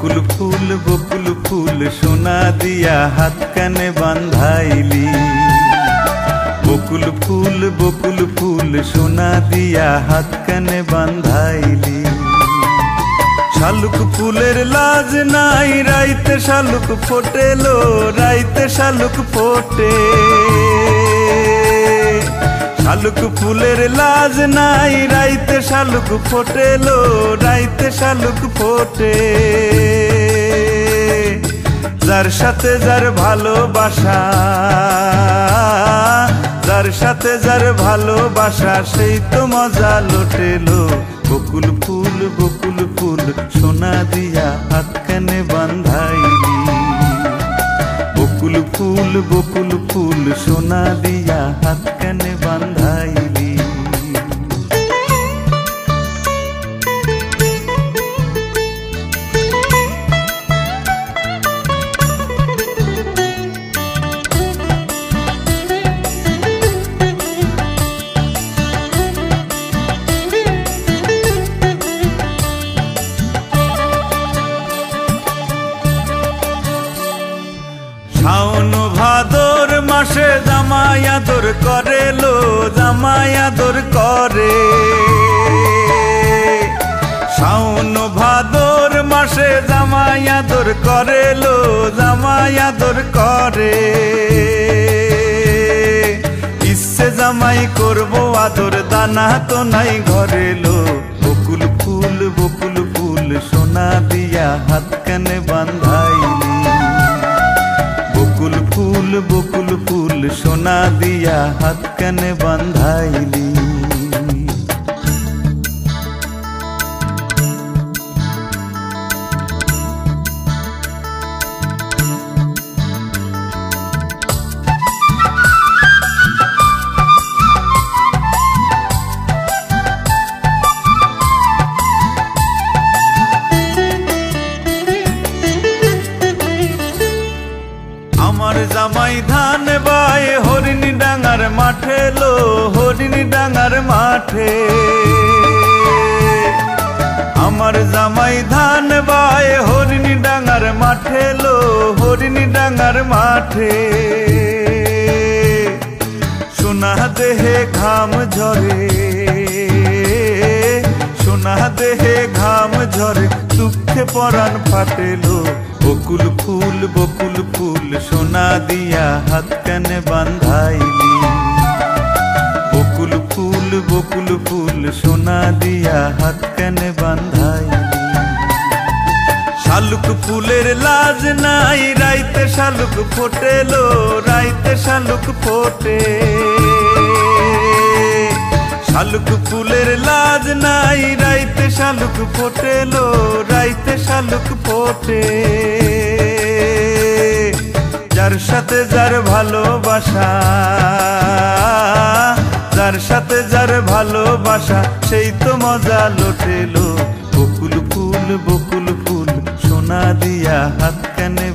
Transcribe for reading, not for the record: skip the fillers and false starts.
বকুল ফুল সোনা দিয়া হাত কানে বান্ধাইলি। বকুল ফুল সোনা দিয়া হাত কানে বান্ধাইলি। শালুক ফুলের লাজ নাই রাইতে শালুক ফোটেলো, রাইতে শালুক ফোটে। শালুক ফুলের লাজ নাই রাইতে শালুক ফোটেলো, রাইতে শালুক ফোটে। যার সাথে যার ভালোবাসা, যার সাথে যার ভালোবাসা সেই তো মজা লুটেলো। বকুল ফুল সোনা দিয়া হাত কানে বান্ধাইলি। বকুল ফুল সোনা দিয়া হাত কানে বান্ধাইলি। শাওন ভাদর মাসে জামাই আদর করেলো, জামাই আদর করে। শাওন ভাদর মাসে জামাই আদর করেলো, জামাই আদর করে। ইচ্ছে জামাই করবো আদর দানা তো নাই ঘরেলো। বকুল ফুল সোনা দিয়া হাত কানে বান্ধাইলি। বকুল ফুল সোনা দিয়া হাত কানে বান্ধাইলি। আমার জামাই ধান বায় হরিণী ডাঙার মাঠে লো, হরিণী ডাঙার মাঠে। আমার জামাই ধান বায় হরিণী ডাঙার মাঠে লো, হরিণী ডাঙার মাঠে। সোনা দেহে ঘাম ঝরে, সোনা দেহে ঘাম ঝরে, দুঃখে পরাণ ফাটেলো। বকুল ফুল সোনা দিয়া হাত কানে বান্ধাইলি। বকুল ফুল সোনা দিয়া হাত কানে বান্ধাইলি। শালুক ফুলের লাজ নাই রাইতে শালুক ফোটেলো, রাইতে শালুক ফোটে। শালুক ফুলের লাজ নাই রাইতে শালুক ফোটেলো, রাইতে শালুক ফোটে। যার সাথে যার ভালোবাসা, যার সাথে যার ভালোবাসা সেই তো মজা লুটেলো। বকুল ফুল সোনা দিয়া হাত কানে